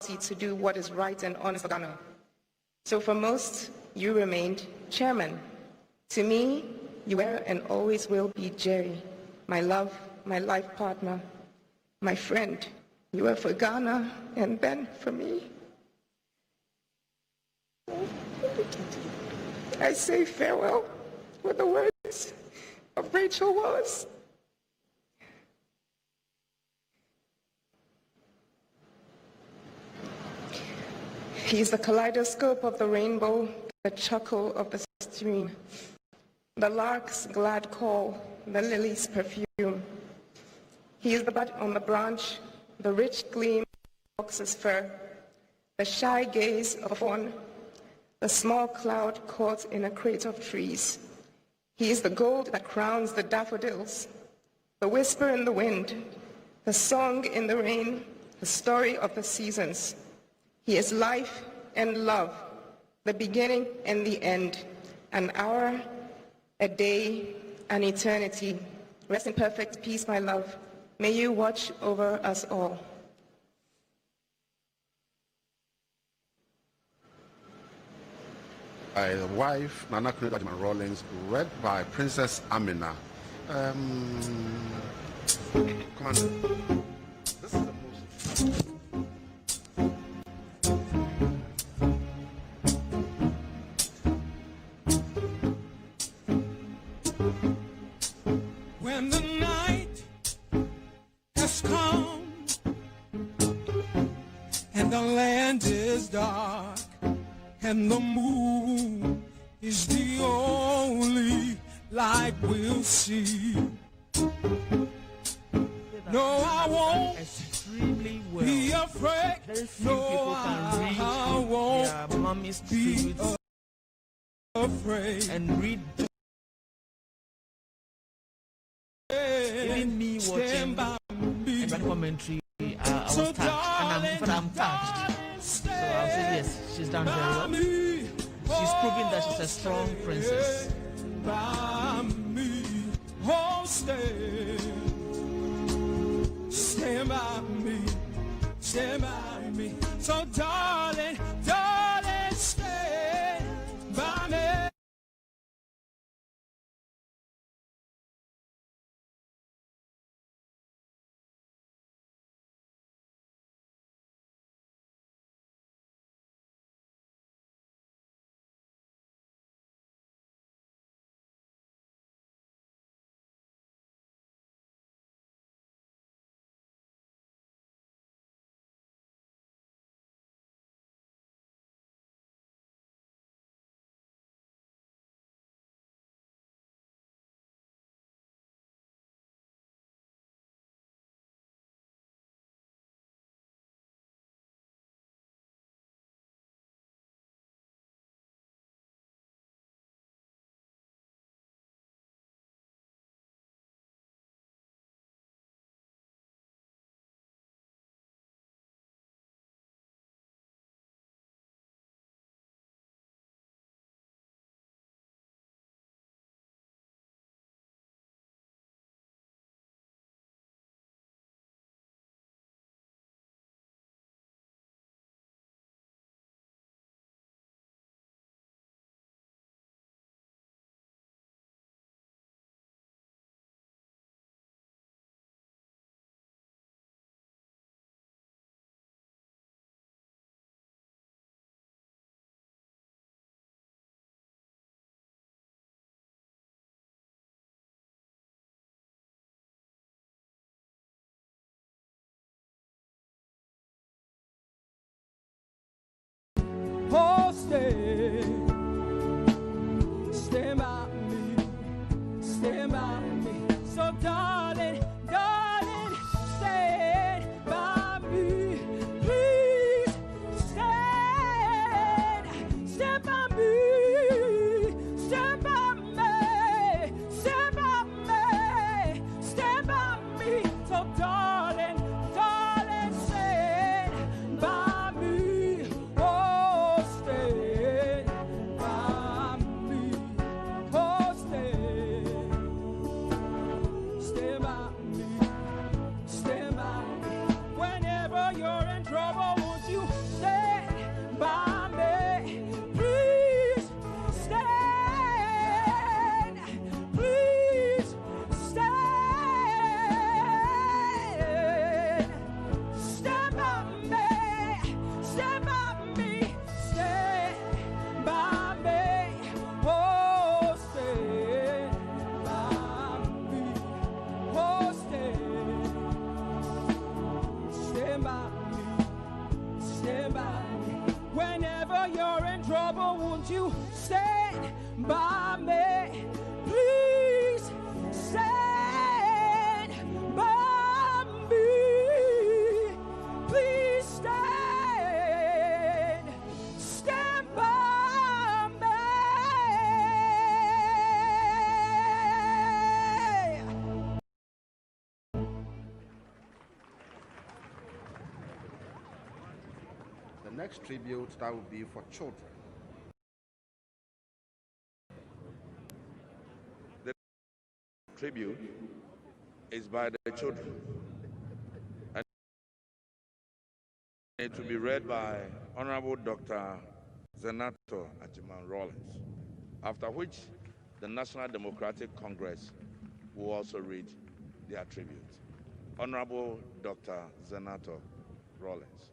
to do what is right and honest for Ghana. So for most, you remained chairman. To me, you were and always will be Jerry, my love, my life partner, my friend. You were for Ghana and Ben for me. I say farewell with the words of Rachel Wallace. He's the kaleidoscope of the rainbow, the chuckle of the stream, the lark's glad call, the lily's perfume. He is the bud on the branch, the rich gleam of the fox's fur, the shy gaze of a fawn, the small cloud caught in a crate of trees. He is the gold that crowns the daffodils, the whisper in the wind, the song in the rain, the story of the seasons. He is life and love, the beginning and the end, an hour, a day, an eternity. Rest in perfect peace, my love. May you watch over us all. By the wife, Nana JJ Rawlings, read by Princess Amina. Commander, this is the most... When the night has come and the land is dark and the moon is the only light we'll see. No, I won't extremely well. be afraid. Very few No, people can read I won't their mommy's be spirits afraid. and read. Even me watching a commentary, I was touched, and I'm touched. So I'll say yes, she's done very well. She's proving that she's a strong princess. By me, oh, stand by me, stand by me. So darling, darling, stand by me. stand by me. Whenever you're in trouble, won't you stand by me? Please stand by me. Please stand by me. The next tribute that will be for children. The tribute is by the children, and it will be read by Honorable Dr. Zenator JJ Rawlings, after which the National Democratic Congress will also read their tribute. Honorable Dr. Zenator Rawlings.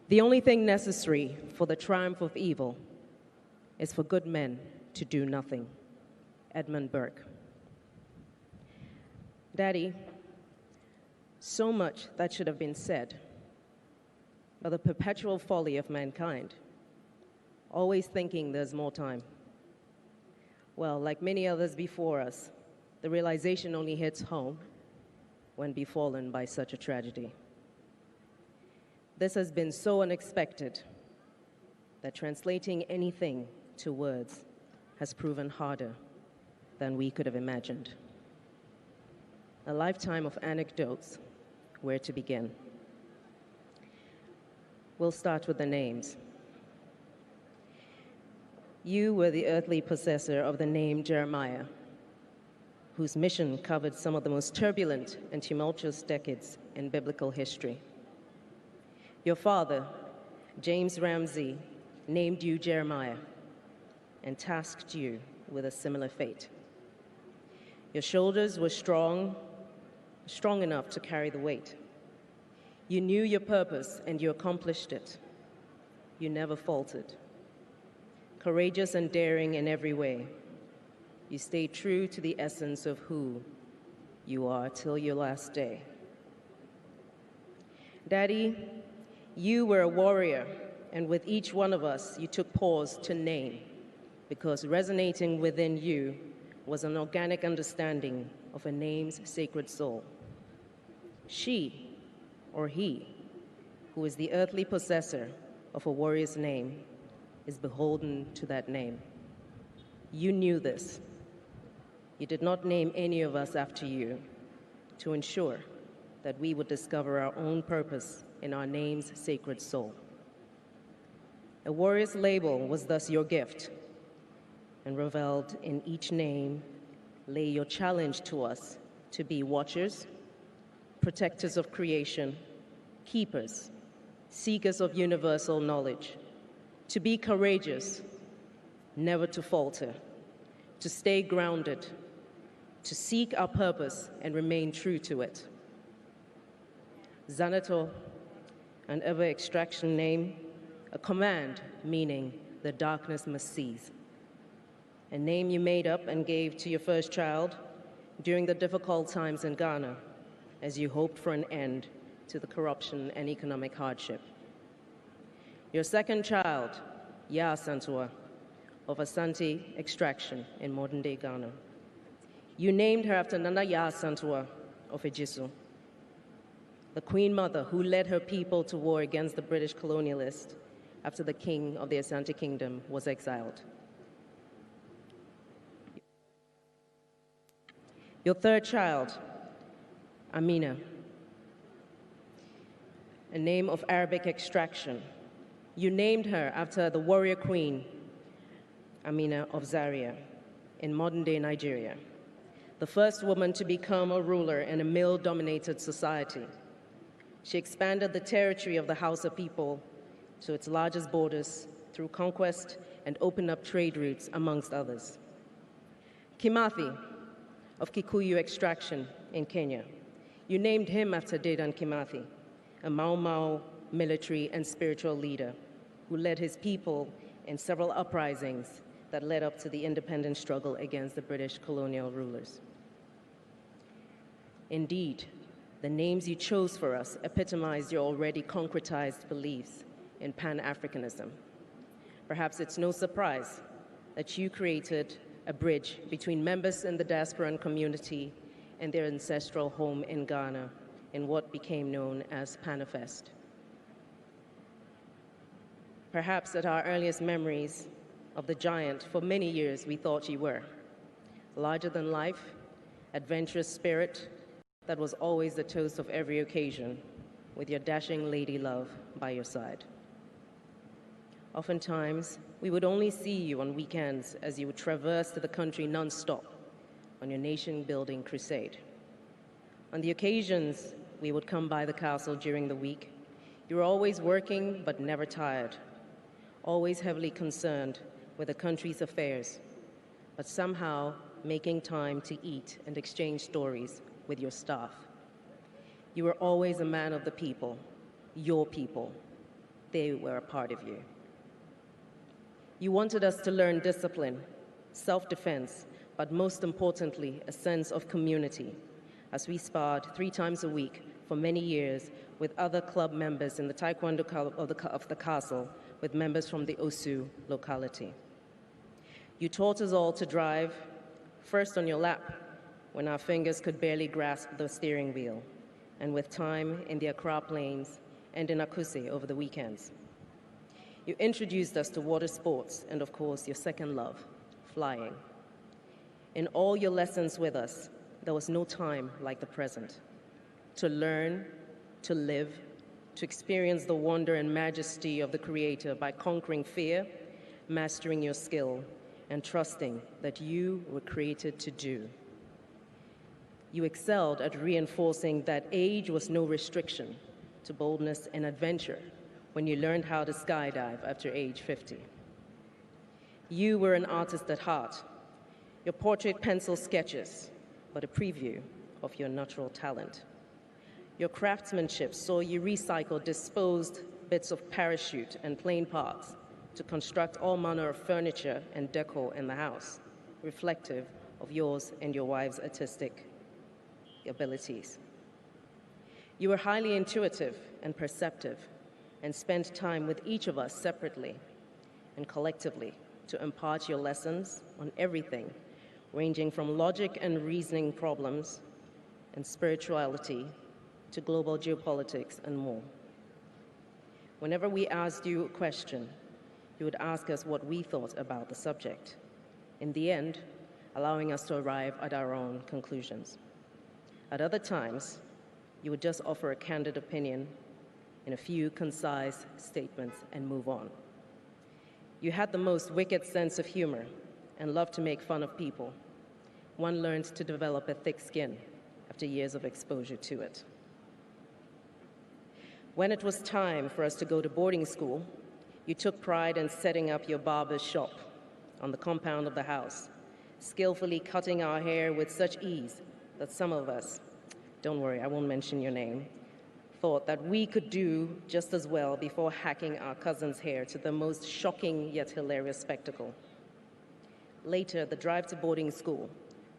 The only thing necessary for the triumph of evil is for good men to do nothing. Edmund Burke. Daddy, so much that should have been said, but the perpetual folly of mankind, always thinking there's more time. Well, like many others before us, the realization only hits home when befallen by such a tragedy. This has been so unexpected that translating anything to words has proven harder than we could have imagined. A lifetime of anecdotes, where to begin? We'll start with the names. You were the earthly possessor of the name Jeremiah, whose mission covered some of the most turbulent and tumultuous decades in biblical history. Your father, James Ramsey, named you Jeremiah and tasked you with a similar fate. Your shoulders were strong enough to carry the weight. You knew your purpose and you accomplished it. You never faltered. Courageous and daring in every way, you stayed true to the essence of who you are till your last day. Daddy, you were a warrior, and with each one of us, you took pause to name, because resonating within you was an organic understanding of a name's sacred soul. She, or he, who is the earthly possessor of a warrior's name, is beholden to that name. You knew this. You did not name any of us after you to ensure that we would discover our own purpose in our name's sacred soul. A warrior's label was thus your gift, and reveled in each name lay your challenge to us to be watchers, protectors of creation, keepers, seekers of universal knowledge, to be courageous, never to falter, to stay grounded, to seek our purpose and remain true to it. Zanato, an ever-extraction name, a command meaning the darkness must cease. A name you made up and gave to your first child during the difficult times in Ghana as you hoped for an end to the corruption and economic hardship. Your second child, Ya Santua, of Asante extraction in modern-day Ghana. You named her after Nana Ya Santua of Ejisu, the Queen Mother who led her people to war against the British colonialists after the king of the Asante Kingdom was exiled. Your third child, Amina, a name of Arabic extraction. You named her after the warrior queen, Amina of Zaria, in modern-day Nigeria, the first woman to become a ruler in a male-dominated society. She expanded the territory of the Hausa people to its largest borders through conquest and opened up trade routes, amongst others. Kimathi, of Kikuyu extraction in Kenya. You named him after Dedan Kimathi, a Mau Mau military, and spiritual leader who led his people in several uprisings that led up to the independence struggle against the British colonial rulers. Indeed, the names you chose for us epitomize your already concretized beliefs in Pan-Africanism. Perhaps it's no surprise that you created a bridge between members in the diasporan community and their ancestral home in Ghana in what became known as Panifest. Perhaps at our earliest memories of the giant, for many years we thought you were. Larger than life, adventurous spirit that was always the toast of every occasion, with your dashing lady love by your side. Oftentimes, we would only see you on weekends as you would traverse to the country non-stop on your nation-building crusade. On the occasions we would come by the castle during the week, you were always working but never tired, always heavily concerned with the country's affairs, but somehow making time to eat and exchange stories with your staff. You were always a man of the people, your people. They were a part of you. You wanted us to learn discipline, self-defense, but most importantly, a sense of community, as we sparred 3 times a week for many years with other club members in the Taekwondo club of the castle, with members from the Osu locality. You taught us all to drive, first on your lap, when our fingers could barely grasp the steering wheel, and with time in the Accra plains and in Akuse over the weekends. You introduced us to water sports and, of course, your second love, flying. In all your lessons with us, there was no time like the present. To learn, to live, to experience the wonder and majesty of the Creator by conquering fear, mastering your skill, and trusting that you were created to do. You excelled at reinforcing that age was no restriction to boldness and adventure when you learned how to skydive after age 50. You were an artist at heart. Your portrait pencil sketches, but a preview of your natural talent. Your craftsmanship saw you recycle disposed bits of parachute and plane parts to construct all manner of furniture and decor in the house, reflective of yours and your wife's artistic abilities. You were highly intuitive and perceptive and spent time with each of us separately and collectively to impart your lessons on everything, ranging from logic and reasoning problems and spirituality to global geopolitics and more. Whenever we asked you a question, you would ask us what we thought about the subject, in the end, allowing us to arrive at our own conclusions. At other times, you would just offer a candid opinion in a few concise statements and move on. You had the most wicked sense of humor and loved to make fun of people. One learned to develop a thick skin after years of exposure to it. When it was time for us to go to boarding school, you took pride in setting up your barber's shop on the compound of the house, skillfully cutting our hair with such ease that some of us, don't worry, I won't mention your name, thought that we could do just as well before hacking our cousin's hair to the most shocking yet hilarious spectacle. Later, the drive to boarding school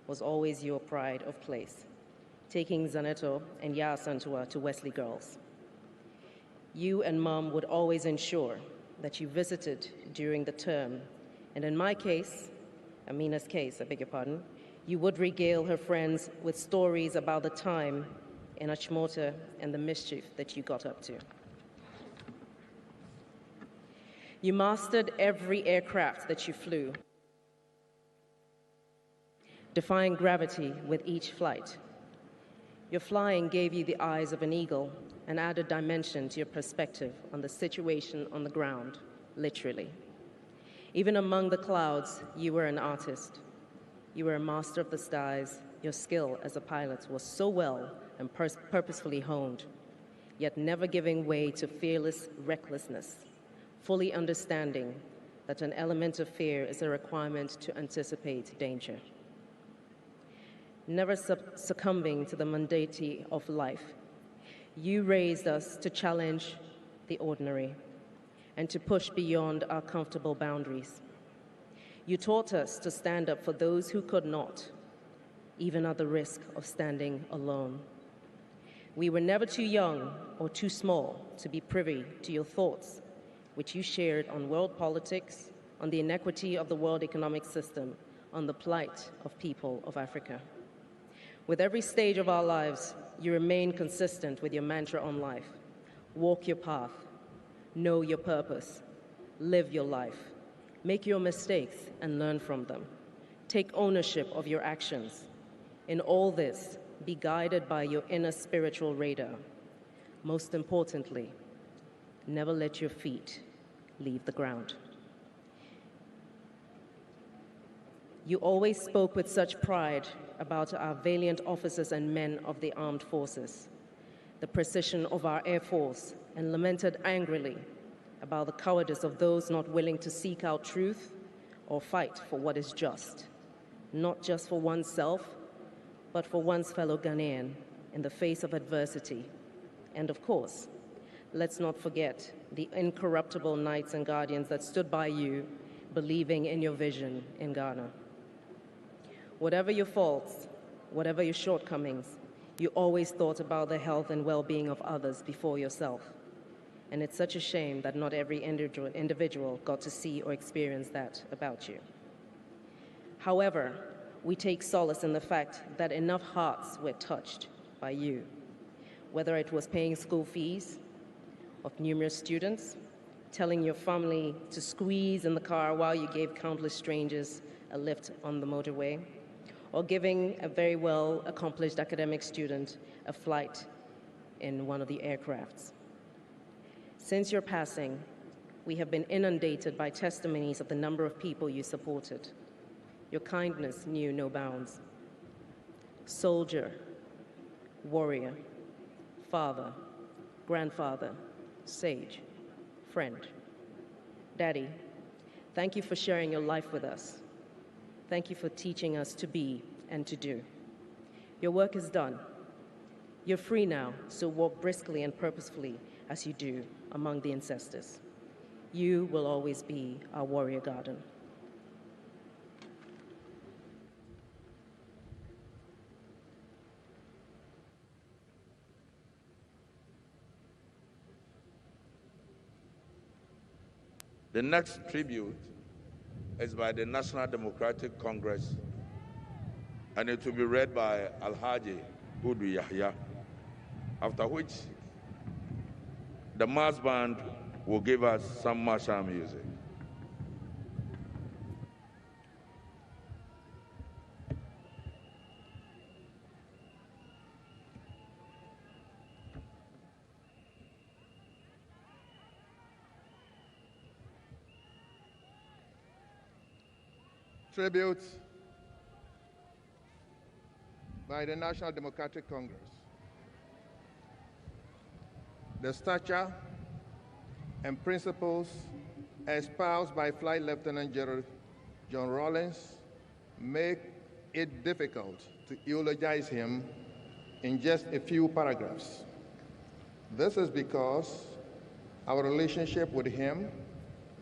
was always your pride of place, taking Zaneto and Ya Santua to Wesley Girls. You and Mom would always ensure that you visited during the term, and in my case, Amina's case, I beg your pardon, you would regale her friends with stories about the time in Achimota and the mischief that you got up to. You mastered every aircraft that you flew, defying gravity with each flight. Your flying gave you the eyes of an eagle and added dimension to your perspective on the situation on the ground, literally. Even among the clouds, you were an artist. You were a master of the skies. Your skill as a pilot was so well and purposefully honed, yet never giving way to fearless recklessness, fully understanding that an element of fear is a requirement to anticipate danger. Never succumbing to the mundanity of life, you raised us to challenge the ordinary and to push beyond our comfortable boundaries. You taught us to stand up for those who could not, even at the risk of standing alone. We were never too young or too small to be privy to your thoughts, which you shared on world politics, on the inequity of the world economic system, on the plight of people of Africa. With every stage of our lives, you remain consistent with your mantra on life. Walk your path, know your purpose, live your life, make your mistakes and learn from them. Take ownership of your actions. In all this, be guided by your inner spiritual radar. Most importantly, never let your feet leave the ground. You always spoke with such pride about our valiant officers and men of the armed forces, the precision of our Air Force, and lamented angrily about the cowardice of those not willing to seek out truth or fight for what is just, not just for oneself, but for one's fellow Ghanaian in the face of adversity. And of course, let's not forget the incorruptible knights and guardians that stood by you, believing in your vision in Ghana. Whatever your faults, whatever your shortcomings, you always thought about the health and well-being of others before yourself. And it's such a shame that not every individual got to see or experience that about you. However, we take solace in the fact that enough hearts were touched by you, whether it was paying school fees of numerous students, telling your family to squeeze in the car while you gave countless strangers a lift on the motorway, or giving a very well-accomplished academic student a flight in one of the aircrafts. Since your passing, we have been inundated by testimonies of the number of people you supported. Your kindness knew no bounds. Soldier, warrior, father, grandfather, sage, friend. Daddy, thank you for sharing your life with us. Thank you for teaching us to be and to do. Your work is done. You're free now, so walk briskly and purposefully as you do among the ancestors. You will always be our warrior garden. The next tribute is by the National Democratic Congress, and it will be read by Alhaji Udu Yahya, after which the mass band will give us some martial music. Tribute by the National Democratic Congress. The stature and principles espoused by Flight Lieutenant General John Rawlings make it difficult to eulogize him in just a few paragraphs. This is because our relationship with him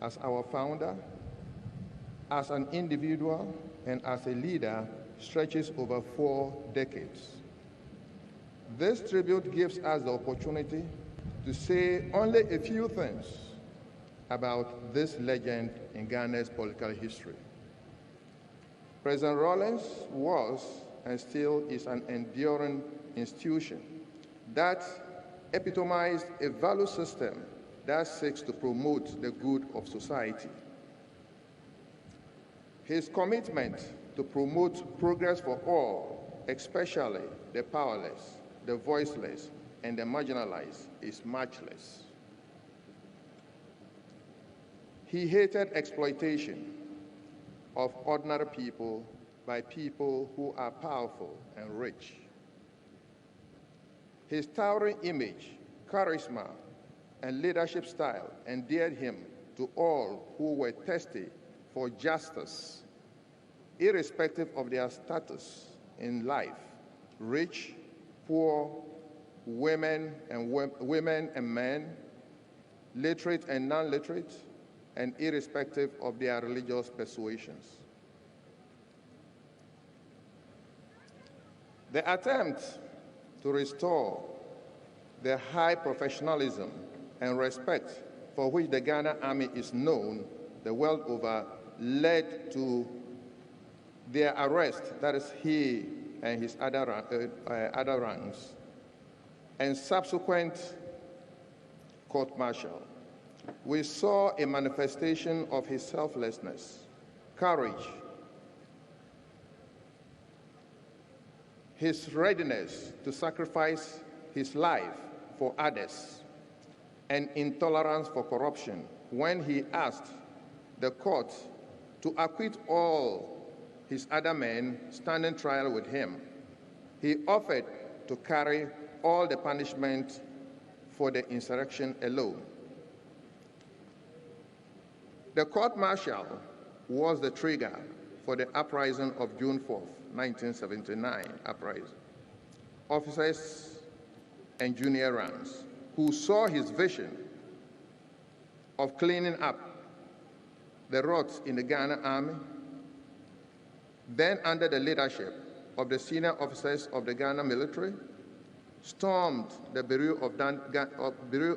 as our founder, as an individual, and as a leader stretches over 4 decades. This tribute gives us the opportunity to say only a few things about this legend in Ghana's political history. President Rawlings was and still is an enduring institution that epitomized a value system that seeks to promote the good of society. His commitment to promote progress for all, especially the powerless, the voiceless, and the marginalized, is matchless. He hated exploitation of ordinary people by people who are powerful and rich. His towering image, charisma, and leadership style endeared him to all who were thirsty for justice, irrespective of their status in life, rich, poor, women and men, literate and non-literate, and irrespective of their religious persuasions. The attempt to restore the high professionalism and respect for which the Ghana Army is known the world over led to their arrest, that is he and his other ranks, and subsequent court-martial. We saw a manifestation of his selflessness, courage, his readiness to sacrifice his life for others, and intolerance for corruption when he asked the court to acquit all his other men standing trial with him. He offered to carry all the punishment for the insurrection alone. The court-martial was the trigger for the uprising of June 4th, 1979 uprising. Officers and junior ranks who saw his vision of cleaning up the rots in the Ghana Army, then under the leadership of the senior officers of the Ghana military, stormed the Bureau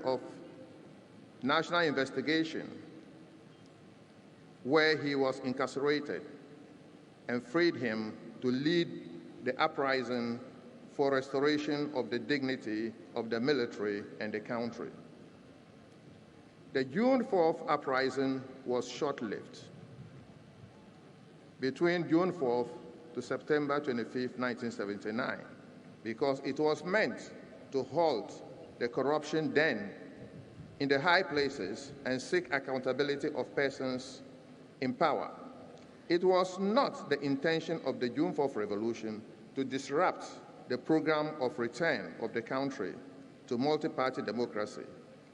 of National Investigation, where he was incarcerated, and freed him to lead the uprising for restoration of the dignity of the military and the country. The June 4th uprising was short-lived. Between June 4th to September 25th, 1979, because it was meant to halt the corruption then in the high places and seek accountability of persons in power. It was not the intention of the June 4th revolution to disrupt the program of return of the country to multi-party democracy.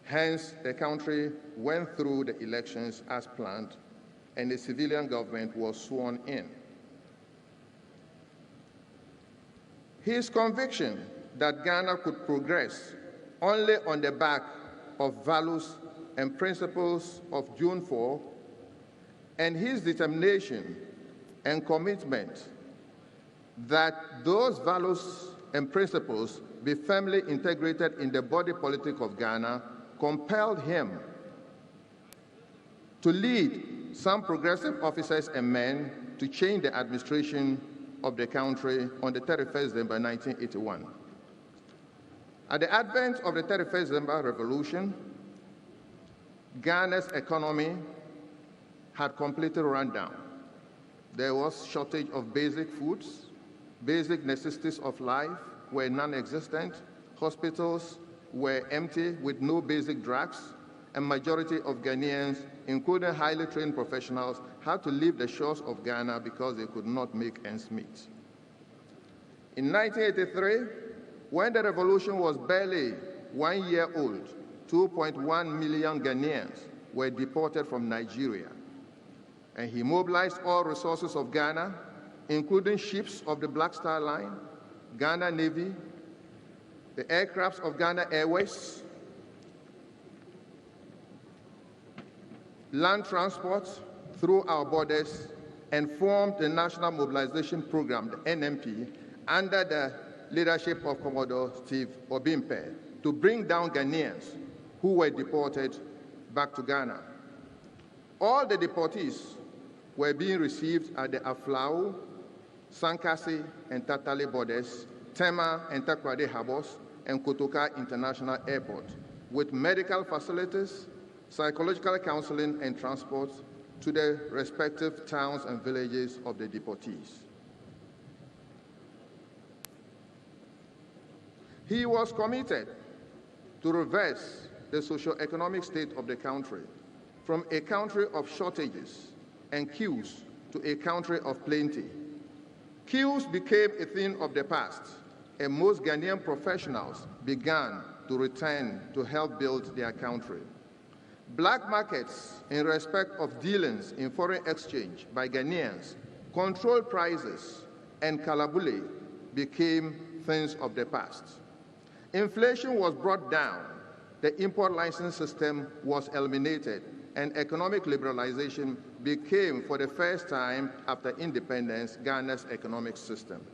Hence, the country went through the elections as planned, and the civilian government was sworn in. His conviction that Ghana could progress only on the back of values and principles of June 4, and his determination and commitment that those values and principles be firmly integrated in the body politic of Ghana compelled him to lead some progressive officers and men to change the administration of the country on the 31st December 1981. At the advent of the 31st December revolution, Ghana's economy had completely run down. There was shortage of basic foods, basic necessities of life were non-existent, hospitals were empty with no basic drugs, and majority of Ghanaians, including highly trained professionals, had to leave the shores of Ghana because they could not make ends meet. In 1983, when the revolution was barely 1 year old, 2.1 million Ghanaians were deported from Nigeria. And he mobilized all resources of Ghana, including ships of the Black Star Line, Ghana Navy, the aircrafts of Ghana Airways, land transport through our borders, and formed the National Mobilization Program, the NMP, under the leadership of Commodore Steve Obimpe, to bring down Ghanaians who were deported back to Ghana. All the deportees were being received at the Aflao, Sankasi, and Tatale borders, Tema and Takoradi harbors, and Kotoka International Airport, with medical facilities, psychological counseling, and transport to the respective towns and villages of the deportees. He was committed to reverse the socio-economic state of the country from a country of shortages and queues to a country of plenty. Queues became a thing of the past, and most Ghanaian professionals began to return to help build their country. Black markets in respect of dealings in foreign exchange by Ghanaians, controlled prices, and kalabule became things of the past. Inflation was brought down the import license system was eliminated and economic liberalization became, for the first time after independence, Ghana's economic system.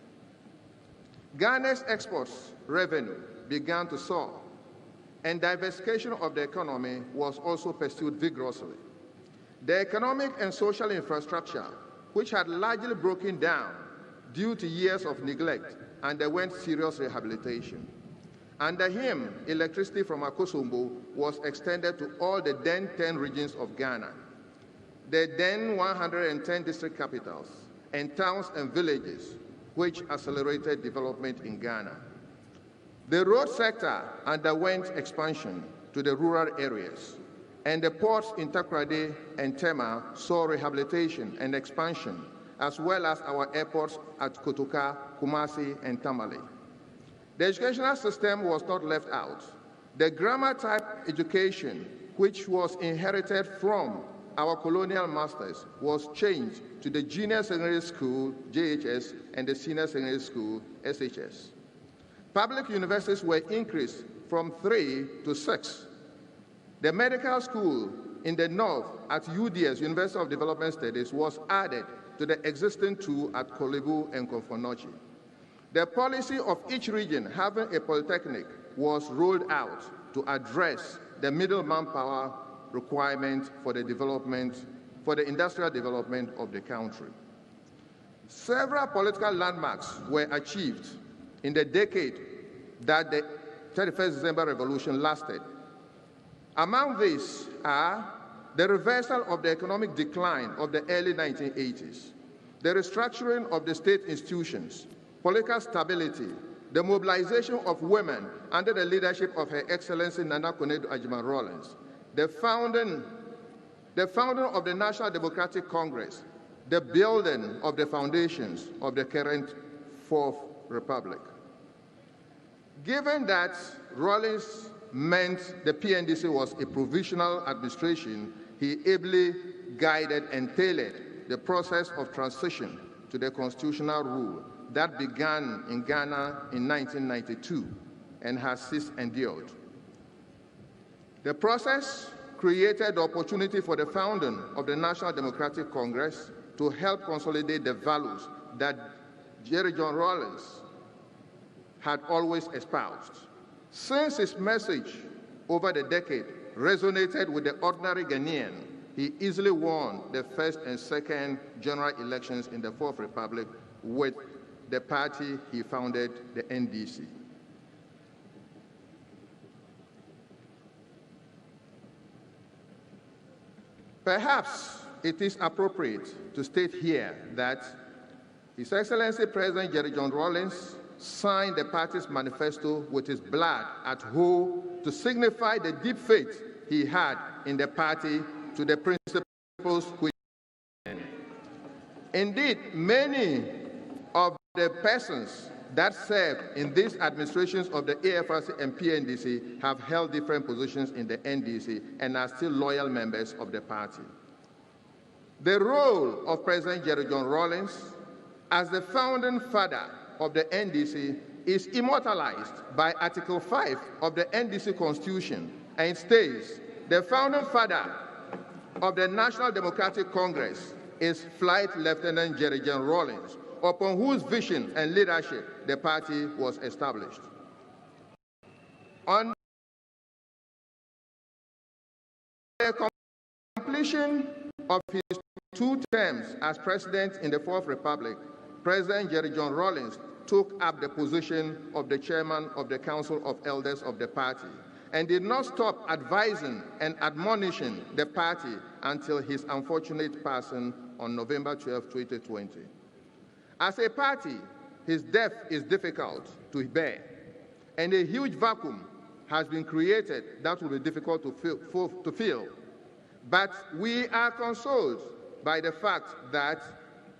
Ghana's exports revenue began to soar, and diversification of the economy was also pursued vigorously. The economic and social infrastructure, which had largely broken down due to years of neglect, underwent serious rehabilitation. Under him, electricity from Akosombo was extended to all the then 10 regions of Ghana, the then 110 district capitals, and towns and villages, which accelerated development in Ghana. The road sector underwent expansion to the rural areas, and the ports in Takoradi and Tema saw rehabilitation and expansion, as well as our airports at Kotoka, Kumasi, and Tamale. The educational system was not left out. The grammar-type education, which was inherited from our colonial masters, was changed to the Junior Secondary School, JHS, and the Senior Secondary School, SHS. Public universities were increased from 3 to 6. The medical school in the north at UDS, University of Development Studies, was added to the existing 2 at Kolebu and Konfonochi. The policy of each region having a polytechnic was rolled out to address the middle manpower requirement for the industrial development of the country. Several political landmarks were achieved in the decade that the 31st December Revolution lasted. Among these are the reversal of the economic decline of the early 1980s, the restructuring of the state institutions, political stability, the mobilization of women under the leadership of Her Excellency Nana Konadu Agyeman-Rawlings, the founding of the National Democratic Congress, the building of the foundations of the current Fourth Republic. Given that Rawlings meant the PNDC was a provisional administration, he ably guided and tailored the process of transition to the constitutional rule that began in Ghana in 1992 and has since endured. The process created the opportunity for the founding of the National Democratic Congress to help consolidate the values that JJ Rawlings had always espoused. Since his message over the decade resonated with the ordinary Ghanaian, he easily won the first and second general elections in the Fourth Republic with the party he founded, the NDC. Perhaps it is appropriate to state here that His Excellency President JJ Rawlings signed the party's manifesto with his blood at Ho to signify the deep faith he had in the party to the principles which. Indeed, many of the persons that served in these administrations of the AFRC and PNDC have held different positions in the NDC and are still loyal members of the party. The role of President JJ Rawlings as the founding father of the NDC is immortalized by Article 5 of the NDC Constitution, and it states, the founding father of the National Democratic Congress is Flight Lieutenant JJ Rawlings, upon whose vision and leadership the party was established. On the completion of his 2 terms as president in the Fourth Republic, President JJ Rawlings took up the position of the chairman of the Council of Elders of the party and did not stop advising and admonishing the party until his unfortunate passing on November 12, 2020. As a party, his death is difficult to bear, and a huge vacuum has been created that will be difficult to fill. But we are consoled by the fact that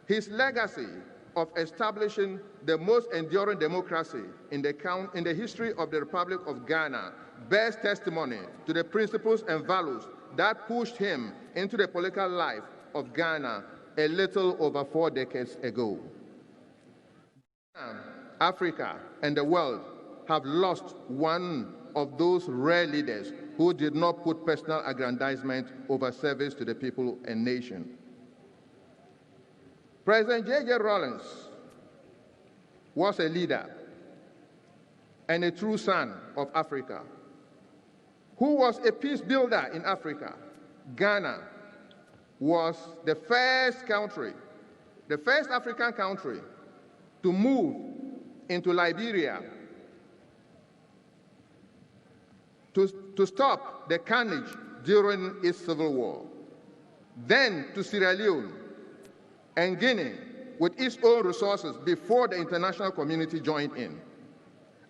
his legacy of establishing the most enduring democracy in the history of the Republic of Ghana bears testimony to the principles and values that pushed him into the political life of Ghana a little over 4 decades ago. Africa and the world have lost one of those rare leaders who did not put personal aggrandizement over service to the people and nation. President JJ Rawlings was a leader and a true son of Africa, who was a peace builder in Africa. Ghana was the first African country to move into Liberia to stop the carnage during its civil war, then to Sierra Leone and Guinea with its own resources before the international community joined in.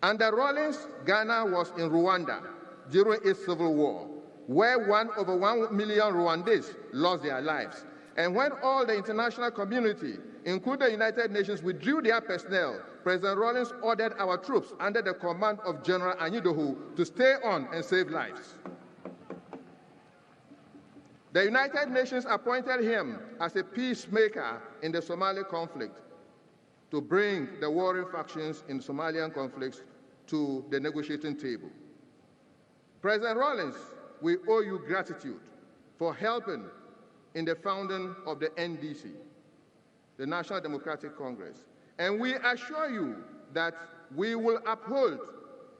Under Rawlings, Ghana was in Rwanda during its civil war, where over 1 million Rwandese lost their lives. And when all the international community, including the United Nations, withdrew their personnel, President Rawlings ordered our troops under the command of General Anyidohu to stay on and save lives. The United Nations appointed him as a peacemaker in the Somali conflict to bring the warring factions in Somalian conflicts to the negotiating table. President Rawlings, we owe you gratitude for helping in the founding of the NDC, the National Democratic Congress. And we assure you that we will uphold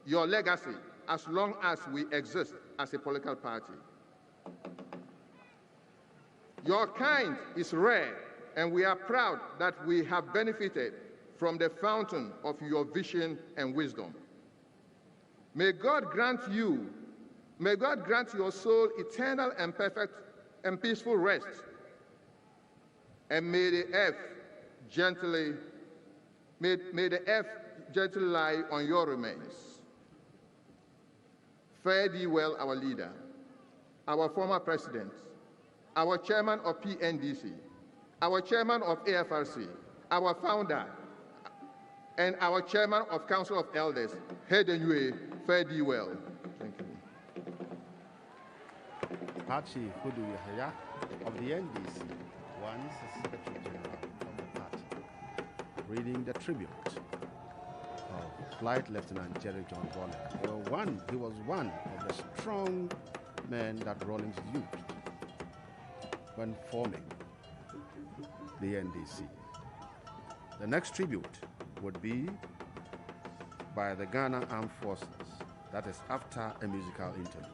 your legacy as long as we exist as a political party. Your kind is rare, and we are proud that we have benefited from the fountain of your vision and wisdom. May God grant your soul eternal and perfect and peaceful rest, and may the earth gently lie on your remains. Fare thee well, our leader, our former president, our chairman of PNDC, our chairman of AFRC, our founder, and our chairman of Council of Elders, Hedenue, fare thee well. Thank you. Party Hudu Yahya of the NDC, once Secretary General of the party, reading the tribute of Flight Lieutenant Jerry John Rawlings. He was one of the strong men that Rawlings used when forming the NDC. The next tribute would be by the Ghana Armed Forces. That is after a musical interlude.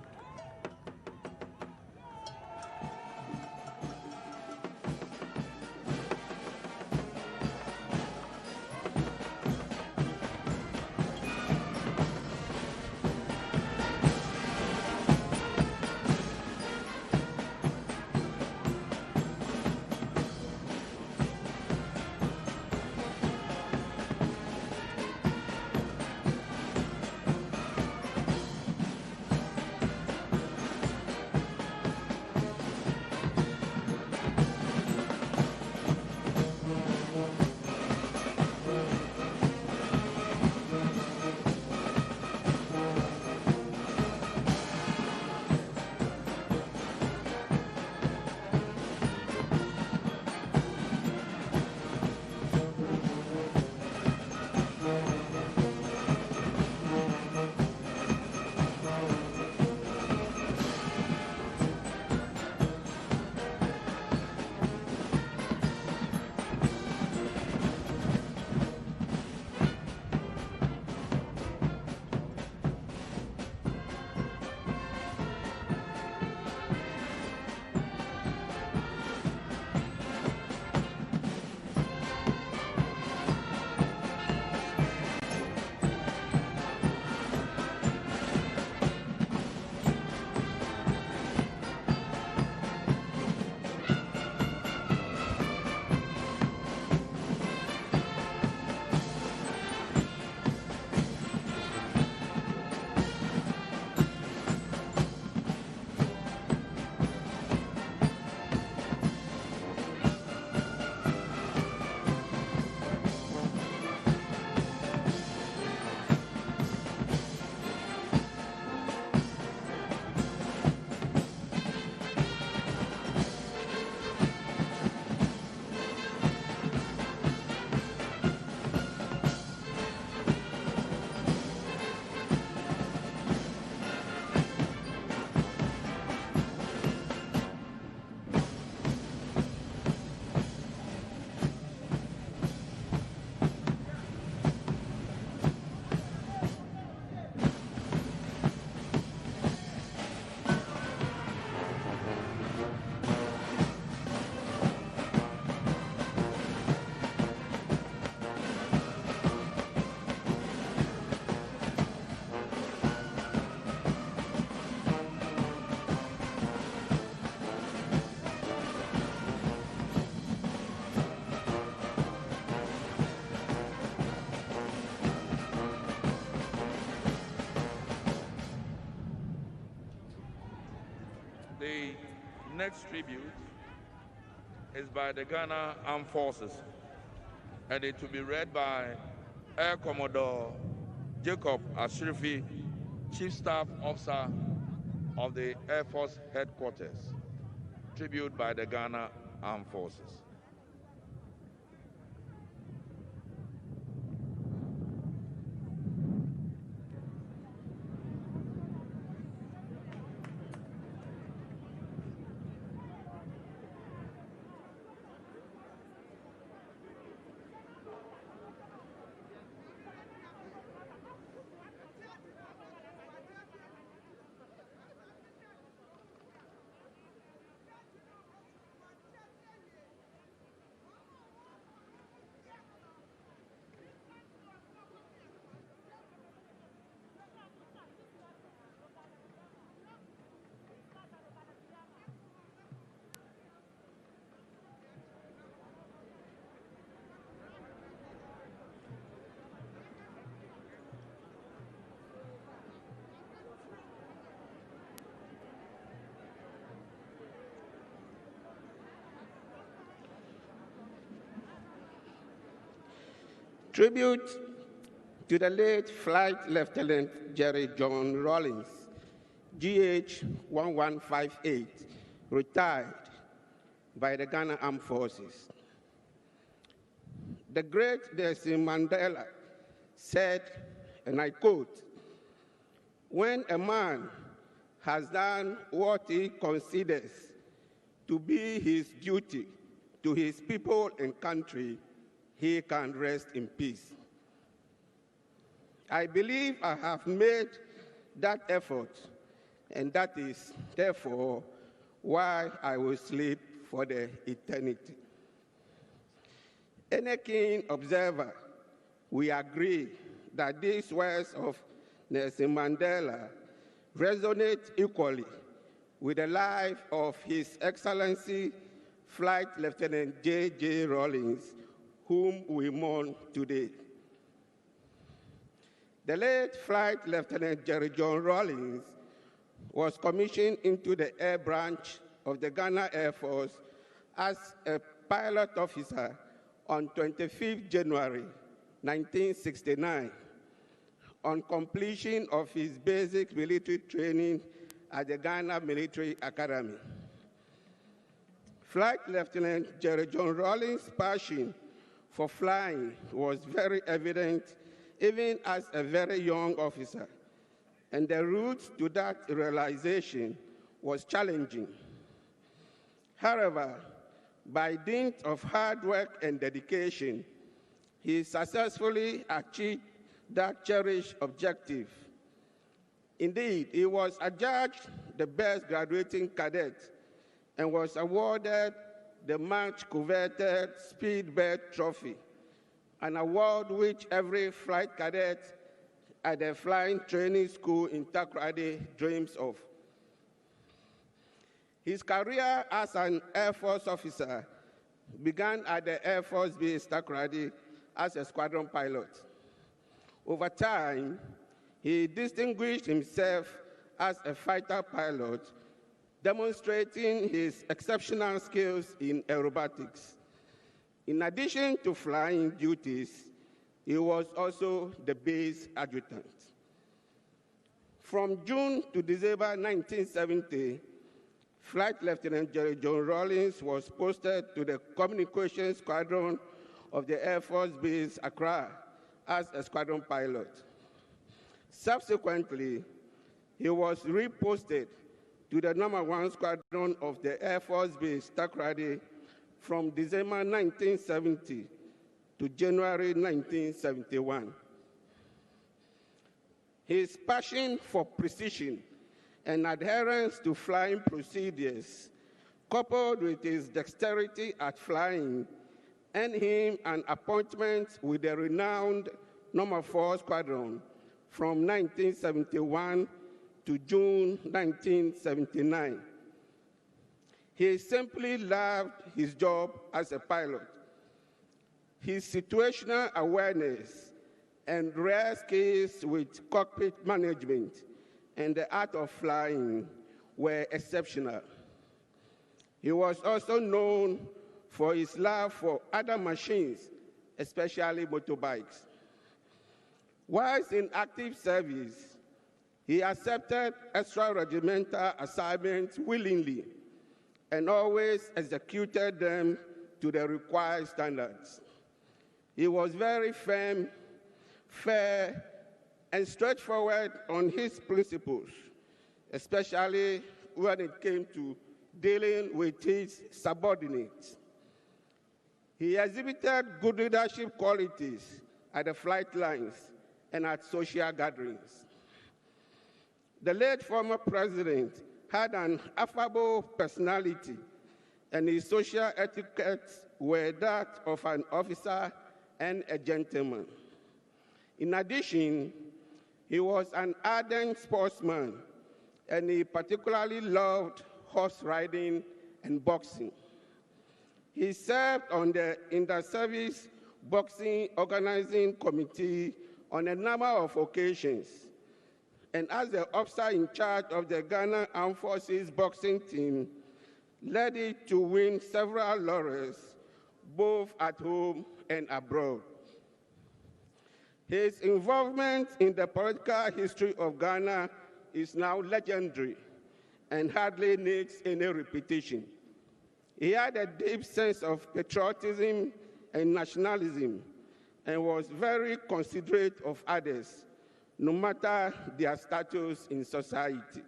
The next tribute is by the Ghana Armed Forces, and it will be read by Air Commodore Jacob Ashrifi, Chief Staff Officer of the Air Force Headquarters. Tribute by the Ghana Armed Forces. Tribute to the late Flight Lieutenant Jerry John Rawlings, GH 1158, retired by the Ghana Armed Forces. The great Nelson Mandela said, and I quote, "When a man has done what he considers to be his duty to his people and country, he can rest in peace." I believe I have made that effort, and that is therefore why I will sleep for the eternity. Any keen observer will agree that these words of Nelson Mandela resonate equally with the life of His Excellency Flight Lieutenant JJ Rawlings, whom we mourn today. The late Flight Lieutenant Jerry John Rawlings was commissioned into the Air Branch of the Ghana Air Force as a pilot officer on 25 January 1969, on completion of his basic military training at the Ghana Military Academy. Flight Lieutenant Jerry John Rawlings' passion for flying was very evident even as a very young officer, and the route to that realization was challenging. However, by dint of hard work and dedication, he successfully achieved that cherished objective. Indeed, he was adjudged the best graduating cadet and was awarded the much coveted Speedbird Trophy, an award which every flight cadet at the Flying Training School in Takoradi dreams of. His career as an Air Force officer began at the Air Force Base Takoradi as a squadron pilot. Over time, he distinguished himself as a fighter pilot, demonstrating his exceptional skills in aerobatics. In addition to flying duties, he was also the base adjutant. From June to December 1970, Flight Lieutenant Jerry John Rawlings was posted to the Communications Squadron of the Air Force Base Accra as a squadron pilot. Subsequently, he was reposted to the No. 1 Squadron of the Air Force Base Takoradi from December 1970 to January 1971. His passion for precision and adherence to flying procedures, coupled with his dexterity at flying, earned him an appointment with the renowned No. 4 Squadron from 1971 to June 1979. He simply loved his job as a pilot. His situational awareness and rare skills with cockpit management and the art of flying were exceptional. He was also known for his love for other machines, especially motorbikes. Whilst in active service, he accepted extra-regimental assignments willingly and always executed them to the required standards. He was very firm, fair, and straightforward on his principles, especially when it came to dealing with his subordinates. He exhibited good leadership qualities at the flight lines and at social gatherings. The late former president had an affable personality, and his social etiquettes were that of an officer and a gentleman. In addition, he was an ardent sportsman, and he particularly loved horse riding and boxing. He served on the Inter-Service Boxing Organizing Committee on a number of occasions, and as the officer in charge of the Ghana Armed Forces boxing team, led it to win several laurels, both at home and abroad. His involvement in the political history of Ghana is now legendary and hardly needs any repetition. He had a deep sense of patriotism and nationalism and was very considerate of others, no matter their status in society.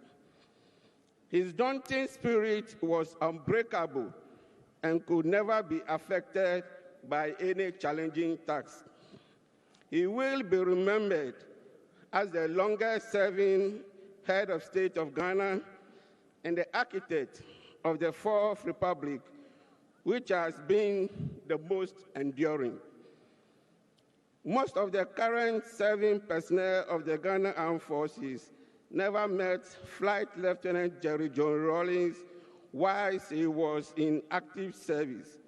His daunting spirit was unbreakable and could never be affected by any challenging task. He will be remembered as the longest-serving head of state of Ghana and the architect of the Fourth Republic, which has been the most enduring. Most of the current serving personnel of the Ghana Armed Forces never met Flight Lieutenant JJ Rawlings whilst he was in active service.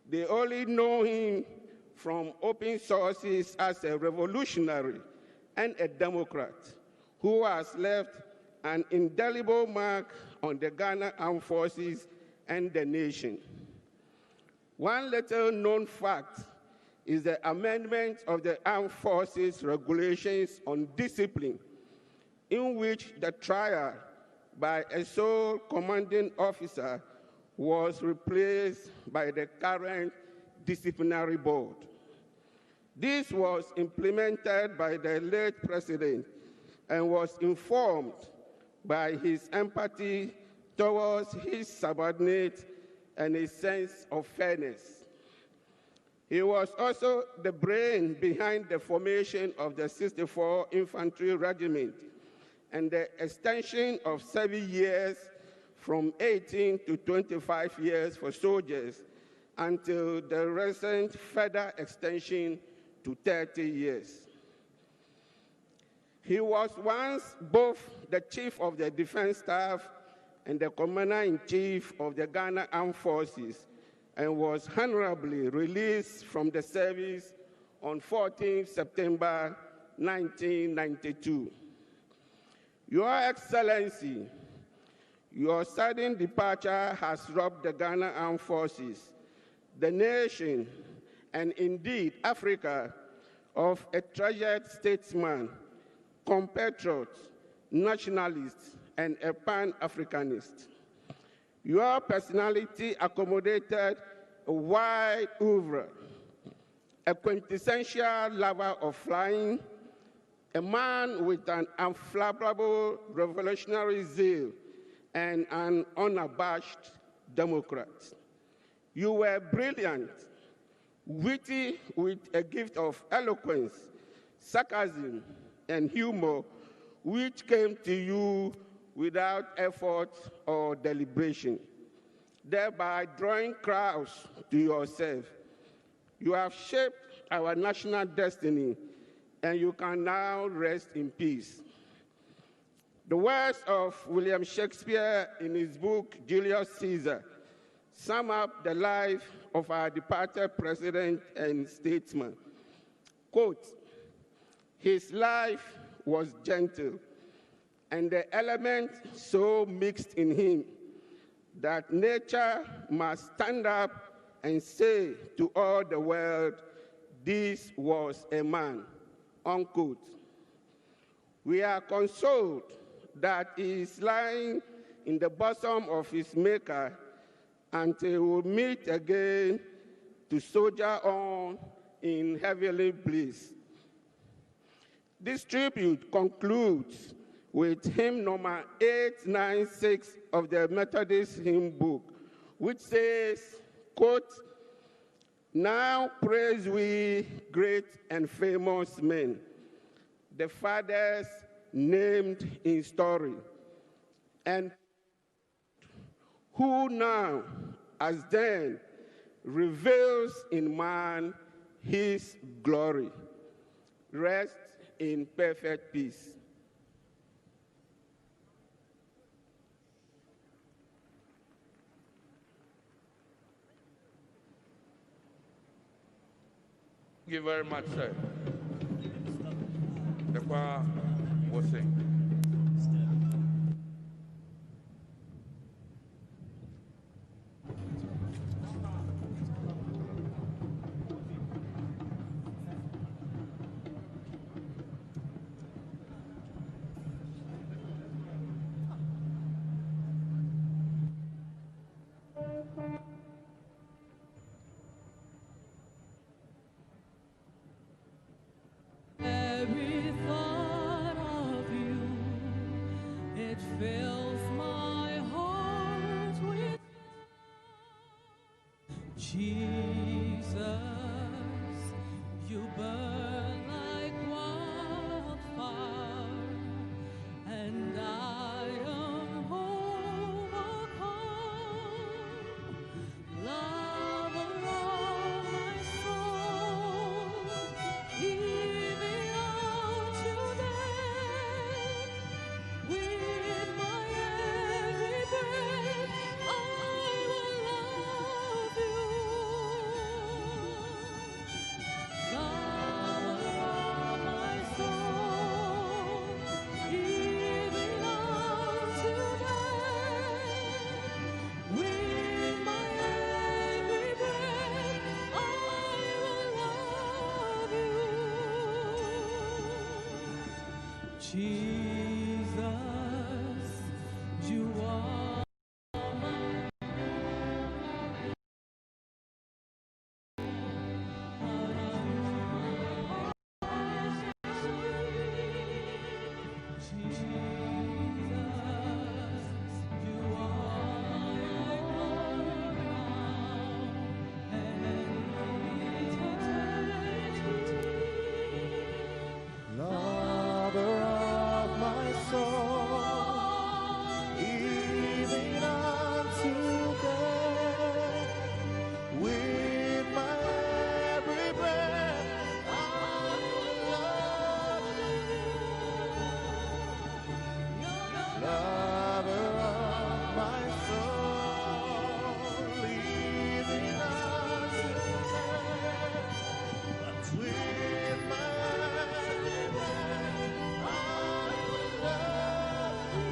They only know him from open sources as a revolutionary and a Democrat who has left an indelible mark on the Ghana Armed Forces and the nation. One little-known fact is the amendment of the Armed Forces Regulations on Discipline, in which the trial by a sole commanding officer was replaced by the current disciplinary board. This was implemented by the late president and was informed by his empathy towards his subordinates and his sense of fairness. He was also the brain behind the formation of the 64 Infantry Regiment and the extension of 7 years from 18 to 25 years for soldiers until the recent further extension to 30 years. He was once both the Chief of the Defense Staff and the Commander-in-Chief of the Ghana Armed Forces, and was honorably released from the service on 14 September 1992. Your Excellency, your sudden departure has robbed the Ghana Armed Forces, the nation, and indeed Africa, of a treasured statesman, compatriot, nationalist, and a Pan-Africanist. Your personality accommodated a wide oeuvre, a quintessential lover of flying, a man with an unflappable revolutionary zeal, and an unabashed Democrat. You were brilliant, witty with a gift of eloquence, sarcasm, and humor, which came to you without effort or deliberation, thereby drawing crowds to yourself. You have shaped our national destiny, and you can now rest in peace. The words of William Shakespeare in his book, Julius Caesar, sum up the life of our departed president and statesman. Quote, "His life was gentle, and the elements so mixed in him that nature must stand up and say to all the world, this was a man, unquote. We are consoled that he is lying in the bosom of his maker until we meet again to soldier on in heavenly bliss. This tribute concludes with hymn number 896 of the Methodist hymn book, which says, quote, now praise we great and famous men, the fathers named in story, and who now, as then, reveals in man his glory. Rest in perfect peace. Thank you very much, sir. The choir will sing. Every thought of you, it fills my heart with Jesus. You burn like wildfire, and I am overcome. Lover of my soul, even unto death, with my every breath, I will love you. Lover of my soul, even unto death, with my every breath, I will love you. Jesus, you are Jesus, you are my glory now and eternity. Lover of my soul, even unto death, with my every breath, I will love you. Lover of my soul, even unto death, with my every breath, I will love you.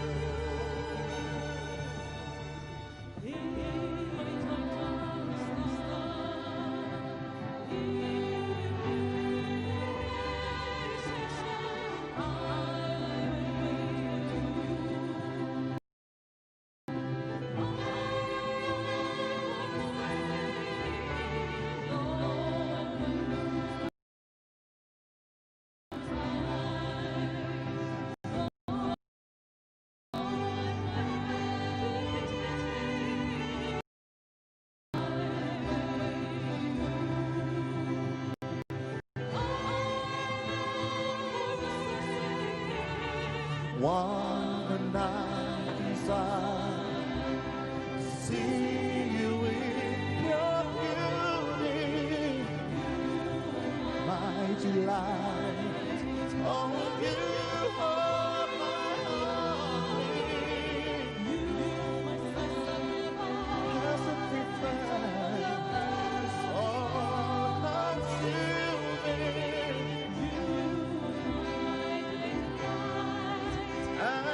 One and I desire to see you in your beauty, my delight. Oh, you are my only, blessed defense, all consuming. And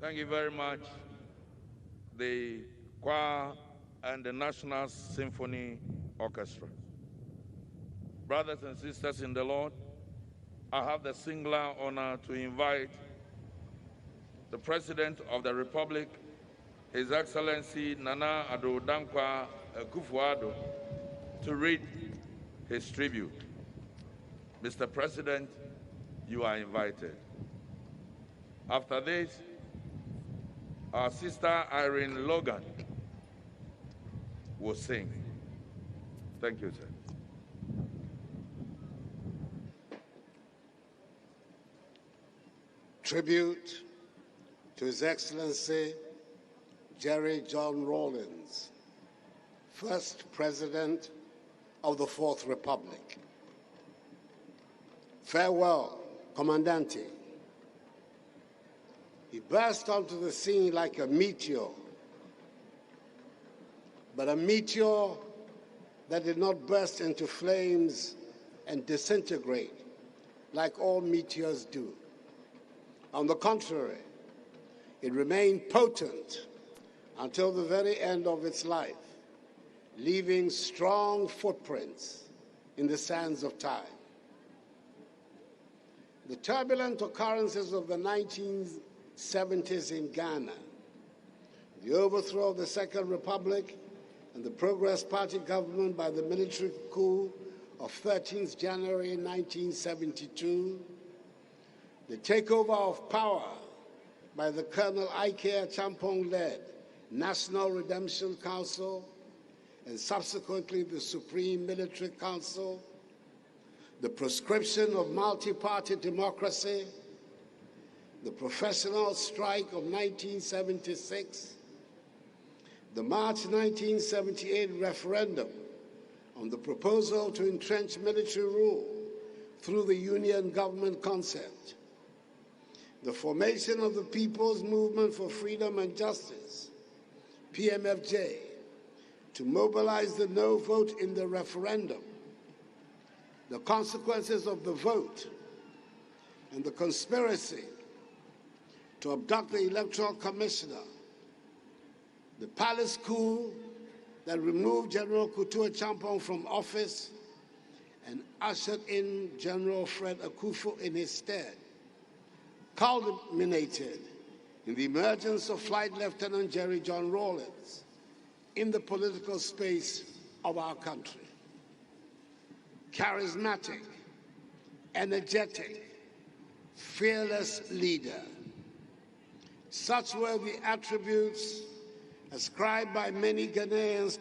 Thank you very much, the choir and the National Symphony Orchestra. Brothers and sisters in the Lord, I have the singular honor to invite the President of the Republic, His Excellency Nana Addo Dankwa Akufo-Addo, to read his tribute. Mr. President, you are invited. After this, our sister Irene Logan will sing. Thank you, sir. Tribute to His Excellency JJ Rawlings, first President of the Fourth Republic. Farewell, Commandante. He burst onto the scene like a meteor, but a meteor that did not burst into flames and disintegrate like all meteors do. On the contrary, it remained potent until the very end of its life, leaving strong footprints in the sands of time. The turbulent occurrences of the 1970s in Ghana, the overthrow of the Second Republic, and the Progress Party government by the military coup of 13th January 1972, the takeover of power by the Colonel Ike Champong-led National Redemption Council and subsequently the Supreme Military Council, the proscription of multi-party democracy, the professional strike of 1976, the March 1978 referendum on the proposal to entrench military rule through the Union government concept, the formation of the People's Movement for Freedom and Justice, PMFJ, to mobilize the no vote in the referendum, the consequences of the vote, and the conspiracy to abduct the Electoral Commissioner, the palace coup that removed General Kutua Champong from office and ushered in General Fred Akufo in his stead, culminated in the emergence of Flight Lieutenant JJ Rawlings in the political space of our country. Charismatic, energetic, fearless leader. Such were the attributes ascribed by many Ghanaians